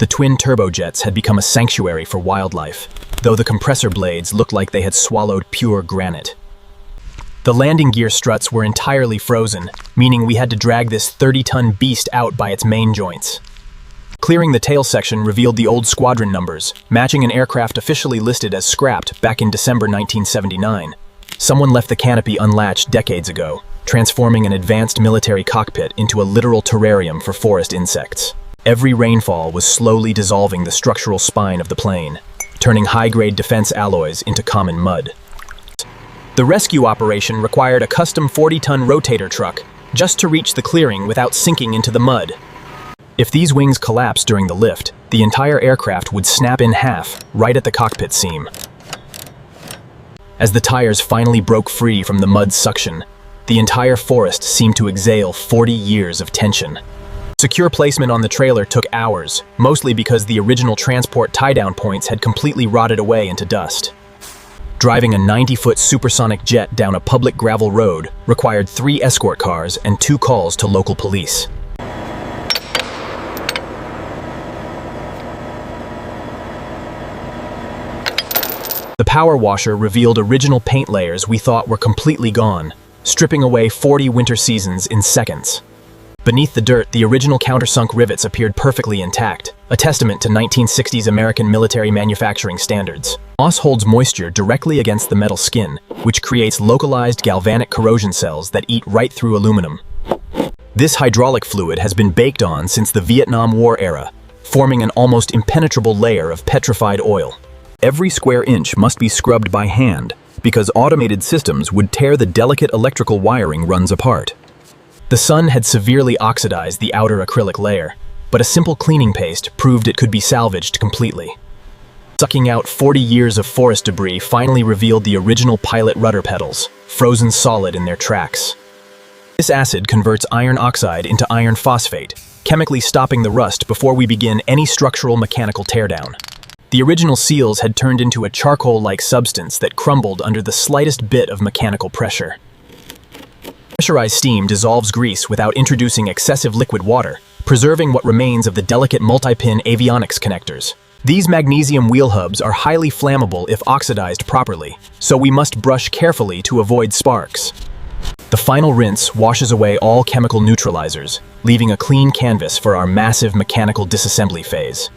The twin turbojets had become a sanctuary for wildlife, though the compressor blades looked like they had swallowed pure granite. The landing gear struts were entirely frozen, meaning we had to drag this 30-ton beast out by its main joints. Clearing the tail section revealed the old squadron numbers, matching an aircraft officially listed as scrapped back in December 1979. Someone left the canopy unlatched decades ago, transforming an advanced military cockpit into a literal terrarium for forest insects. Every rainfall was slowly dissolving the structural spine of the plane, turning high-grade defense alloys into common mud. The rescue operation required a custom 40-ton rotator truck just to reach the clearing without sinking into the mud. If these wings collapsed during the lift, the entire aircraft would snap in half right at the cockpit seam. As the tires finally broke free from the mud suction, the entire forest seemed to exhale 40 years of tension. Secure placement on the trailer took hours, mostly because the original transport tie-down points had completely rotted away into dust. Driving a 90-foot supersonic jet down a public gravel road required 3 escort cars and 2 calls to local police. The power washer revealed original paint layers we thought were completely gone, stripping away 40 winter seasons in seconds. Beneath the dirt, the original countersunk rivets appeared perfectly intact, a testament to 1960s American military manufacturing standards. Moss holds moisture directly against the metal skin, which creates localized galvanic corrosion cells that eat right through aluminum. This hydraulic fluid has been baked on since the Vietnam War era, forming an almost impenetrable layer of petrified oil. Every square inch must be scrubbed by hand, because automated systems would tear the delicate electrical wiring runs apart. The sun had severely oxidized the outer acrylic layer, but a simple cleaning paste proved it could be salvaged completely. Sucking out 40 years of forest debris finally revealed the original pilot rudder pedals, frozen solid in their tracks. This acid converts iron oxide into iron phosphate, chemically stopping the rust before we begin any structural mechanical teardown. The original seals had turned into a charcoal-like substance that crumbled under the slightest bit of mechanical pressure. Pressurized steam dissolves grease without introducing excessive liquid water, preserving what remains of the delicate multi-pin avionics connectors. These magnesium wheel hubs are highly flammable if oxidized properly, so we must brush carefully to avoid sparks. The final rinse washes away all chemical neutralizers, leaving a clean canvas for our massive mechanical disassembly phase.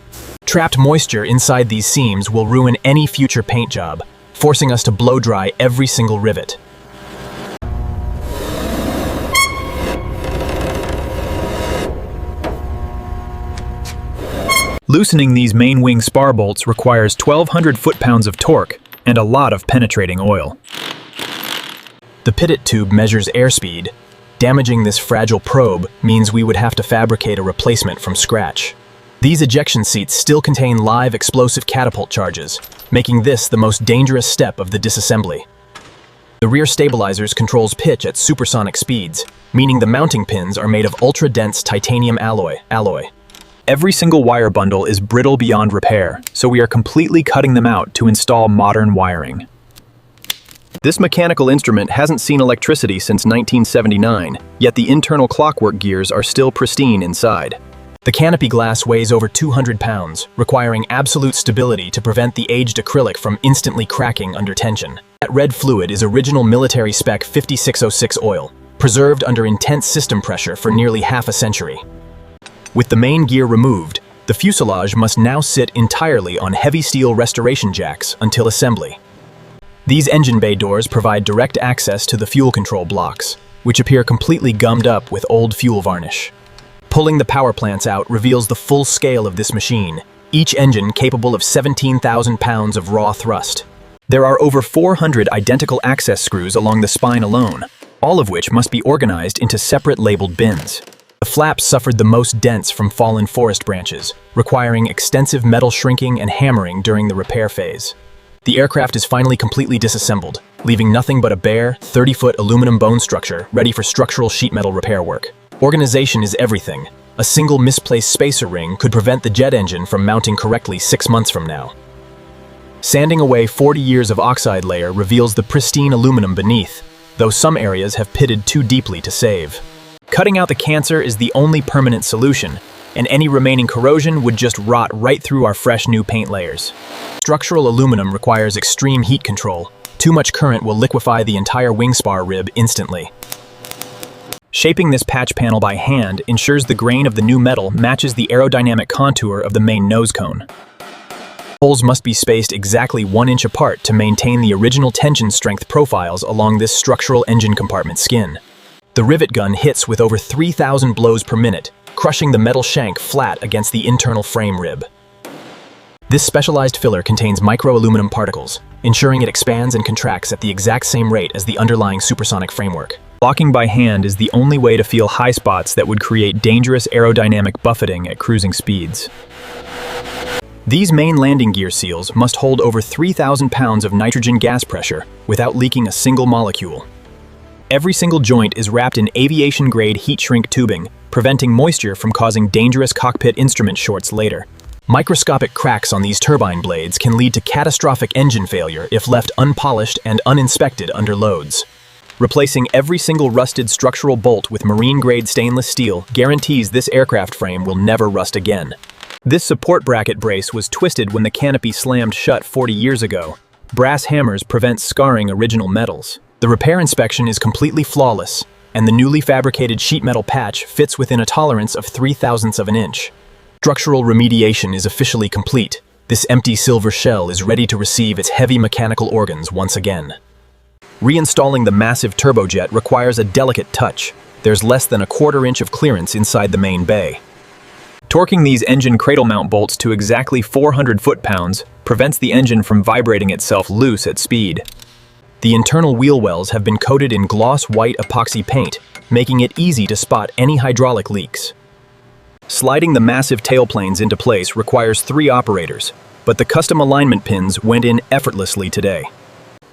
Trapped moisture inside these seams will ruin any future paint job, forcing us to blow dry every single rivet. Loosening these main wing spar bolts requires 1,200 foot-pounds of torque and a lot of penetrating oil. The pitot tube measures airspeed. Damaging this fragile probe means we would have to fabricate a replacement from scratch. These ejection seats still contain live explosive catapult charges, making this the most dangerous step of the disassembly. The rear stabilizers controls pitch at supersonic speeds, meaning the mounting pins are made of ultra-dense titanium alloy. Every single wire bundle is brittle beyond repair, so we are completely cutting them out to install modern wiring. This mechanical instrument hasn't seen electricity since 1979, yet the internal clockwork gears are still pristine inside. The canopy glass weighs over 200 pounds, requiring absolute stability to prevent the aged acrylic from instantly cracking under tension. That red fluid is original military spec 5606 oil, preserved under intense system pressure for nearly half a century. With the main gear removed, the fuselage must now sit entirely on heavy steel restoration jacks until assembly. These engine bay doors provide direct access to the fuel control blocks, which appear completely gummed up with old fuel varnish. Pulling the power plants out reveals the full scale of this machine, each engine capable of 17,000 pounds of raw thrust. There are over 400 identical access screws along the spine alone, all of which must be organized into separate labeled bins. The flaps suffered the most dents from fallen forest branches, requiring extensive metal shrinking and hammering during the repair phase. The aircraft is finally completely disassembled, leaving nothing but a bare, 30-foot aluminum bone structure ready for structural sheet metal repair work. Organization is everything. A single misplaced spacer ring could prevent the jet engine from mounting correctly 6 months from now. Sanding away 40 years of oxide layer reveals the pristine aluminum beneath, though some areas have pitted too deeply to save. Cutting out the cancer is the only permanent solution, and any remaining corrosion would just rot right through our fresh new paint layers. Structural aluminum requires extreme heat control. Too much current will liquefy the entire wing spar rib instantly. Shaping this patch panel by hand ensures the grain of the new metal matches the aerodynamic contour of the main nose cone. Holes must be spaced exactly 1 inch apart to maintain the original tension strength profiles along this structural engine compartment skin. The rivet gun hits with over 3,000 blows per minute, crushing the metal shank flat against the internal frame rib. This specialized filler contains micro-aluminum particles, ensuring it expands and contracts at the exact same rate as the underlying supersonic framework. Locking by hand is the only way to feel high spots that would create dangerous aerodynamic buffeting at cruising speeds. These main landing gear seals must hold over 3,000 pounds of nitrogen gas pressure without leaking a single molecule. Every single joint is wrapped in aviation-grade heat-shrink tubing, preventing moisture from causing dangerous cockpit instrument shorts later. Microscopic cracks on these turbine blades can lead to catastrophic engine failure if left unpolished and uninspected under loads. Replacing every single rusted structural bolt with marine-grade stainless steel guarantees this aircraft frame will never rust again. This support bracket brace was twisted when the canopy slammed shut 40 years ago. Brass hammers prevent scarring original metals. The repair inspection is completely flawless, and the newly fabricated sheet metal patch fits within a tolerance of 0.03 of an inch. Structural remediation is officially complete. This empty silver shell is ready to receive its heavy mechanical organs once again. Reinstalling the massive turbojet requires a delicate touch. There's less than a 1/4 inch of clearance inside the main bay. Torquing these engine cradle mount bolts to exactly 400 foot-pounds prevents the engine from vibrating itself loose at speed. The internal wheel wells have been coated in gloss white epoxy paint, making it easy to spot any hydraulic leaks. Sliding the massive tailplanes into place requires 3 operators, but the custom alignment pins went in effortlessly today.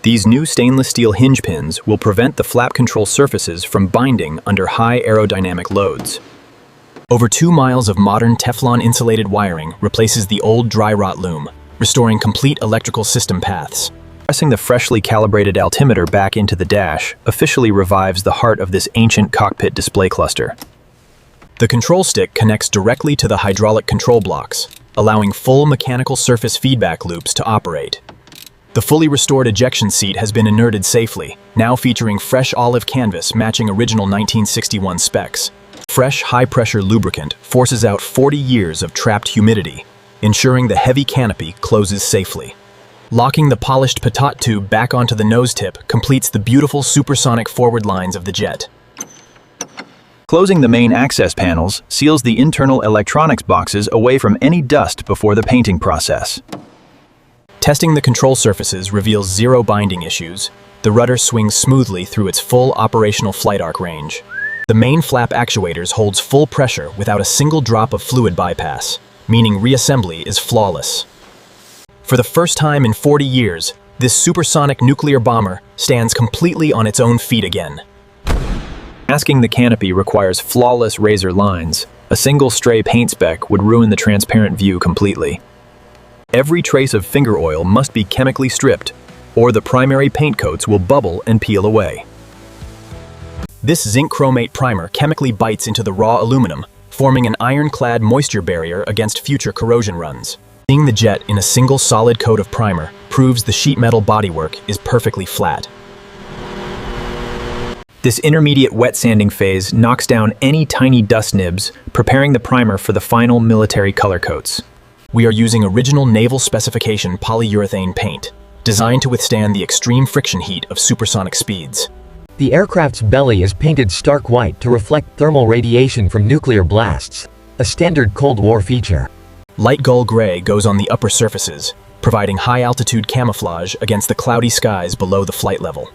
These new stainless steel hinge pins will prevent the flap control surfaces from binding under high aerodynamic loads. Over 2 miles of modern Teflon-insulated wiring replaces the old dry rot loom, restoring complete electrical system paths. Pressing the freshly calibrated altimeter back into the dash officially revives the heart of this ancient cockpit display cluster. The control stick connects directly to the hydraulic control blocks, allowing full mechanical surface feedback loops to operate. The fully restored ejection seat has been inerted safely, now featuring fresh olive canvas matching original 1961 specs. Fresh, high-pressure lubricant forces out 40 years of trapped humidity, ensuring the heavy canopy closes safely. Locking the polished pitot tube back onto the nose tip completes the beautiful supersonic forward lines of the jet. Closing the main access panels seals the internal electronics boxes away from any dust before the painting process. Testing the control surfaces reveals 0 binding issues. The rudder swings smoothly through its full operational flight arc range. The main flap actuators holds full pressure without a single drop of fluid bypass, meaning reassembly is flawless. For the first time in 40 years, this supersonic nuclear bomber stands completely on its own feet again. Masking the canopy requires flawless razor lines. A single stray paint speck would ruin the transparent view completely. Every trace of finger oil must be chemically stripped, or the primary paint coats will bubble and peel away. This zinc chromate primer chemically bites into the raw aluminum, forming an ironclad moisture barrier against future corrosion runs. Seeing the jet in a single solid coat of primer proves the sheet metal bodywork is perfectly flat. This intermediate wet sanding phase knocks down any tiny dust nibs, preparing the primer for the final military color coats. We are using original naval specification polyurethane paint, designed to withstand the extreme friction heat of supersonic speeds. The aircraft's belly is painted stark white to reflect thermal radiation from nuclear blasts, a standard Cold War feature. Light gull gray goes on the upper surfaces, providing high-altitude camouflage against the cloudy skies below the flight level.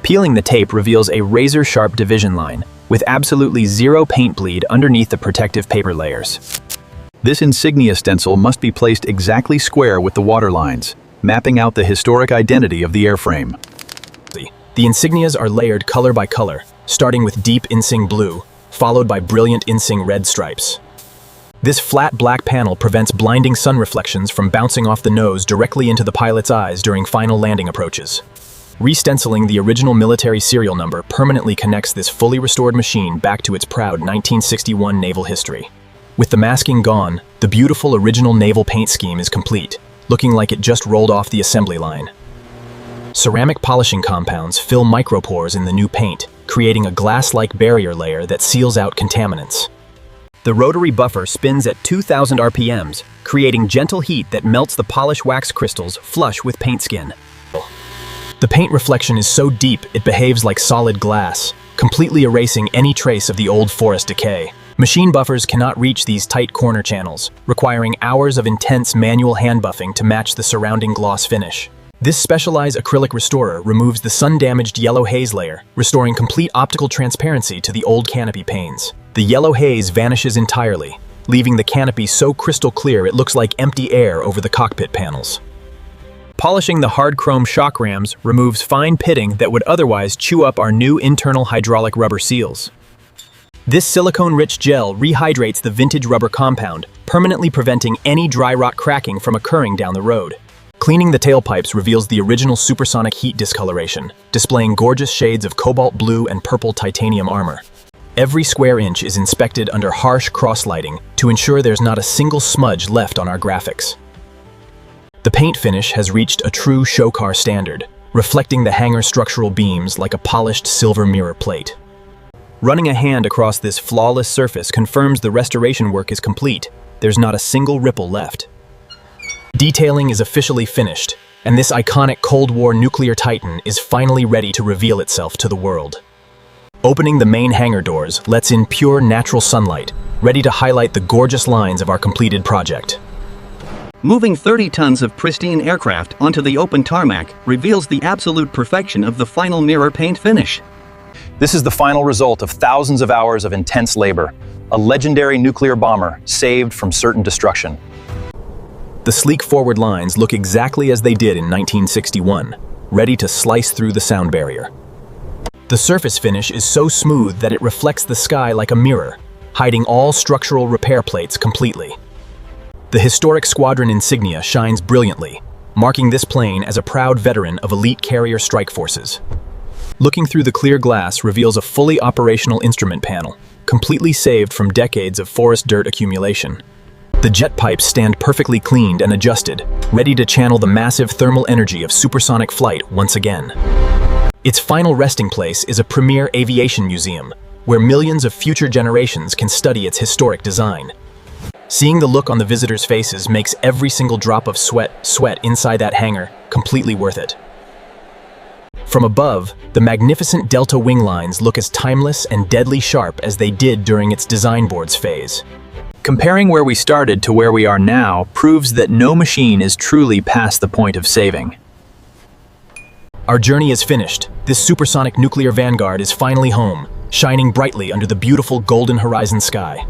Peeling the tape reveals a razor-sharp division line, with absolutely 0 paint bleed underneath the protective paper layers. This insignia stencil must be placed exactly square with the water lines, mapping out the historic identity of the airframe. The insignias are layered color by color, starting with deep insing blue, followed by brilliant insing red stripes. This flat black panel prevents blinding sun reflections from bouncing off the nose directly into the pilot's eyes during final landing approaches. Re-stenciling the original military serial number permanently connects this fully restored machine back to its proud 1961 naval history. With the masking gone, the beautiful original naval paint scheme is complete, looking like it just rolled off the assembly line. Ceramic polishing compounds fill micropores in the new paint, creating a glass-like barrier layer that seals out contaminants. The rotary buffer spins at 2,000 RPMs, creating gentle heat that melts the polished wax crystals flush with paint skin. The paint reflection is so deep it behaves like solid glass, completely erasing any trace of the old forest decay. Machine buffers cannot reach these tight corner channels, requiring hours of intense manual hand buffing to match the surrounding gloss finish. This specialized acrylic restorer removes the sun-damaged yellow haze layer, restoring complete optical transparency to the old canopy panes. The yellow haze vanishes entirely, leaving the canopy so crystal clear it looks like empty air over the cockpit panels. Polishing the hard chrome shock rams removes fine pitting that would otherwise chew up our new internal hydraulic rubber seals. This silicone-rich gel rehydrates the vintage rubber compound, permanently preventing any dry rot cracking from occurring down the road. Cleaning the tailpipes reveals the original supersonic heat discoloration, displaying gorgeous shades of cobalt blue and purple titanium armor. Every square inch is inspected under harsh cross-lighting to ensure there's not a single smudge left on our graphics. The paint finish has reached a true show car standard, reflecting the hangar structural beams like a polished silver mirror plate. Running a hand across this flawless surface confirms the restoration work is complete. There's not a single ripple left. Detailing is officially finished, and this iconic Cold War nuclear titan is finally ready to reveal itself to the world. Opening the main hangar doors lets in pure natural sunlight, ready to highlight the gorgeous lines of our completed project. Moving 30 tons of pristine aircraft onto the open tarmac reveals the absolute perfection of the final mirror paint finish. This is the final result of thousands of hours of intense labor, a legendary nuclear bomber saved from certain destruction. The sleek forward lines look exactly as they did in 1961, ready to slice through the sound barrier. The surface finish is so smooth that it reflects the sky like a mirror, hiding all structural repair plates completely. The historic squadron insignia shines brilliantly, marking this plane as a proud veteran of elite carrier strike forces. Looking through the clear glass reveals a fully operational instrument panel, completely saved from decades of forest dirt accumulation. The jet pipes stand perfectly cleaned and adjusted, ready to channel the massive thermal energy of supersonic flight once again. Its final resting place is a premier aviation museum, where millions of future generations can study its historic design. Seeing the look on the visitors' faces makes every single drop of sweat inside that hangar completely worth it. From above, the magnificent Delta wing lines look as timeless and deadly sharp as they did during its design boards phase. Comparing where we started to where we are now proves that no machine is truly past the point of saving. Our journey is finished. This supersonic nuclear vanguard is finally home, shining brightly under the beautiful golden horizon sky.